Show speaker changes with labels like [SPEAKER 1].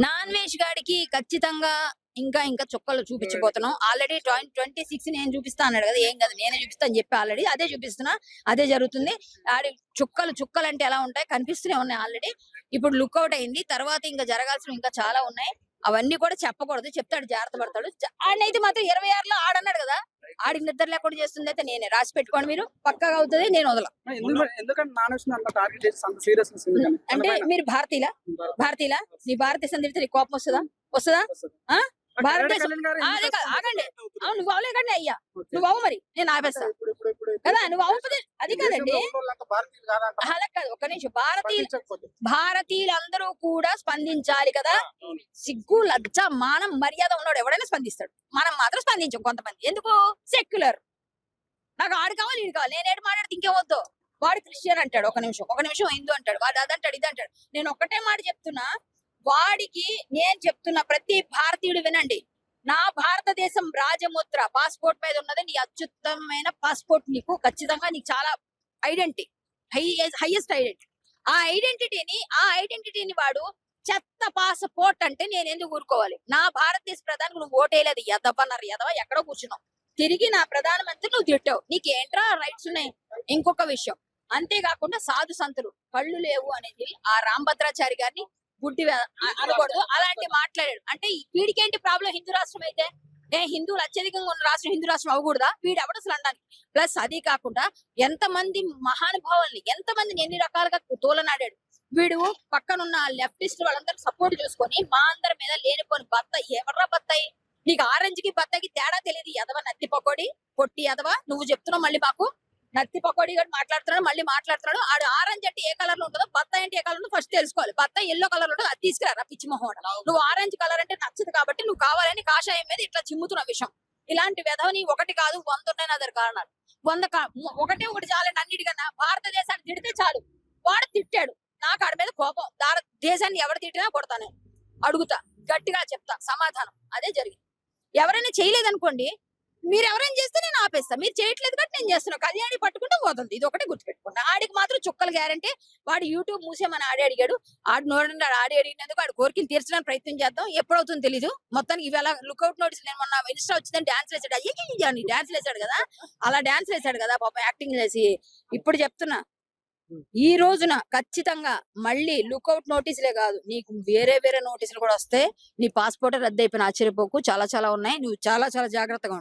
[SPEAKER 1] Non veg గాడికి ఖచ్చితంగా ఇంకా ఇంకా చుక్కలు చూపించబోతున్నాం. ఆల్రెడీ 26 నేను చూపిస్తా అన్నాడు కదా, ఏం కదా నేనే చూపిస్తా అని చెప్పి ఆల్రెడీ అదే చూపిస్తున్నా, అదే జరుగుతుంది. ఆడి చుక్కలు చుక్కలు అంటే ఎలా ఉంటాయి కనిపిస్తూనే ఉన్నాయి ఆల్రెడీ. ఇప్పుడు లుక్అవుట్ అయింది, తర్వాత ఇంకా జరగాల్సినవి ఇంకా చాలా ఉన్నాయి. అవన్నీ కూడా చెప్పకూడదు, చెప్తాడు జాగ్రత్త పడతాడు. ఆడనైతే మాత్రం 26లో ఆడన్నాడు కదా, ఆడికి నిద్ర లేకుండా చేస్తుంది అయితే నేనే. రాసి పెట్టుకోండి మీరు, పక్కగా అవుతుంది, నేను వదల.
[SPEAKER 2] ఎందుకంటే నాన్ వెజ్ అంత టార్గెట్ చేసి అంత సీరియస్నెస్ ఎందుకని?
[SPEAKER 1] అంటే మీరు భారతీయులా? నీ భారతదేశం తిరిగితే నీకు కోపం వస్తుందా? వస్తుందా? ఆ భారతదేశం అదే కాదు, ఆగండి. అవును, నువ్వు అవలేకండి అయ్యా, నువ్వు అవ్వ, మరి నేను ఆపేస్తా కదా. నువ్వు అవ్వకపోతే అది కాదండి, అలా కాదు. ఒక్క నిమిషం. భారతీయులందరూ కూడా స్పందించాలి కదా. సిగ్గు, లజ్జ, మానం, మర్యాద ఉన్నాడు ఎవడైనా స్పందిస్తాడు. మనం మాత్రం స్పందించాం కొంతమంది. ఎందుకు? సెక్యులర్. నాకు ఆడు కావాలి, ఇది కావాలి, నేనేడు మాట్లాడితే ఇంకేమవుద్దు. వాడు క్రిస్టియన్ అంటాడు, ఒక నిమిషం హిందూ అంటాడు, వాడు అదంటాడు, ఇది అంటాడు. నేను ఒక్కటే మాట చెప్తున్నా, వాడికి నేను చెప్తున్నా, ప్రతి భారతీయుడు వినండి. నా భారతదేశం రాజముద్ర పాస్పోర్ట్ మీద ఉన్నది. నీ అత్యుత్తమైన పాస్పోర్ట్, నీకు ఖచ్చితంగా నీకు చాలా ఐడెంటిటీ, హైయెస్ట్ ఐడెంటిటీ. ఆ ఐడెంటిటీని వాడు చెత్త పాస్పోర్ట్ అంటే నేను ఎందుకు ఊరుకోవాలి? నా భారతదేశ ప్రధానికి నువ్వు ఓటేయలేదు, ఎదవన్నారు, ఎదవ ఎక్కడో కూర్చున్నావు. తిరిగి నా ప్రధానమంత్రి నువ్వు తిట్టావు, నీకేంట్రా రైట్స్ ఉన్నాయి? ఇంకొక విషయం, అంతేకాకుండా సాధు సంతులు కళ్ళు లేవు అనేది ఆ రాంభద్రాచారి గారిని గుడ్డి అనకూడదు, అలాంటి మాట్లాడాడు. అంటే వీడికేంటి ప్రాబ్లం? హిందూ రాష్ట్రం అయితే హిందువులు అత్యధికంగా ఉన్న రాష్ట్రం హిందూ రాష్ట్రం అవ్వకూడదా? వీడు ఎవడు అసలు అనడానికి? ప్లస్ అది కాకుండా ఎంతమంది మహానుభావుల్ని, ఎంతమందిని ఎన్ని రకాలుగా తోలనాడాడు వీడు. పక్కనున్న లెఫ్టిస్ట్ వాళ్ళందరూ సపోర్ట్ చూసుకొని మా అందరి మీద లేనిపోని ఎవర్రా బత్తాయి? నీకు ఆరెంజ్ కి బత్తాయికి తేడా తెలియదు, ఎదవ నత్తి పకోడి, పొట్టి ఎదవ. నువ్వు చెప్తున్నావు మళ్ళీ మాకు నత్తి పకోడి గారు మాట్లాడుతున్నాడు, మళ్ళీ మాట్లాడుతున్నాడు. ఆడు ఆరెంజ్ అంటే ఏ కలర్ లో ఉంటుందో, బత్తాయి అంటే ఏ కలర్ ఉంటుందో ఫస్ట్ తెలుసుకోవాలి. బత్తాయి ఎల్లో కలర్ ఉంటుంది, అది తీసుకురా పిచ్చి మొహం. నువ్వు ఆరెంజ్ కలర్ అంటే నచ్చదు కాబట్టి నువ్వు కావాలని కాషాయం మీద ఇట్లా చిమ్ముతున్న విషయం. ఇలాంటి వెధవని ఒకటి కాదు 100 ఉన్నాయి నా దగ్గర కారణాలు. ఒకటి చాలండి అన్నిటికన్నా. భారతదేశాన్ని తిడితే చాలు, వాడు తిట్టాడు, నాకు ఆడి మీద కోపం. దేశాన్ని ఎవరు తిట్టినా కొడతాను, అడుగుతా, గట్టిగా చెప్తా సమాధానం. అదే జరిగింది. ఎవరైనా చేయలేదనుకోండి, మీరు ఎవరైనా చేస్తే నేను ఆపేస్తా. మీరు చేయట్లేదు కాబట్టి నేను చేస్తున్నా. కళ్యాణి పట్టుకుంటే పోతుంది, ఇది ఒకటి గుర్తుపెట్టుకుంటా. ఆడికి మాత్రం చుక్కలు గ్యారంటీ. వాడు యూట్యూబ్ మూసేమని అడిగాడు, ఆడు నోడండి, అడిగినందుకు ఆడు కోరికలు తీర్చడానికి ప్రయత్నం చేద్దాం. ఎప్పుడవుతుందో తెలీదు. మొత్తానికి ఇవాళ లుక్అవుట్ నోటీస్. నేను మొన్న ఇన్స్టా వచ్చిందని డాన్స్ వేసాడు, అయ్యి డాన్స్ వేసాడు కదా, అలా డాన్స్ వేసాడు కదా పాపం, యాక్టింగ్ చేసి. ఇప్పుడు చెప్తున్నా, ఈ రోజున ఖచ్చితంగా మళ్ళీ లుక్అవుట్ నోటీసులే కాదు, నీకు వేరే నోటీసులు కూడా వస్తాయి. నీ పాస్పోర్ట్ రద్దు అయిపోయిన ఆశ్చర్యపోకు, చాలా చాలా ఉన్నాయి. నువ్వు చాలా చాలా జాగ్రత్తగా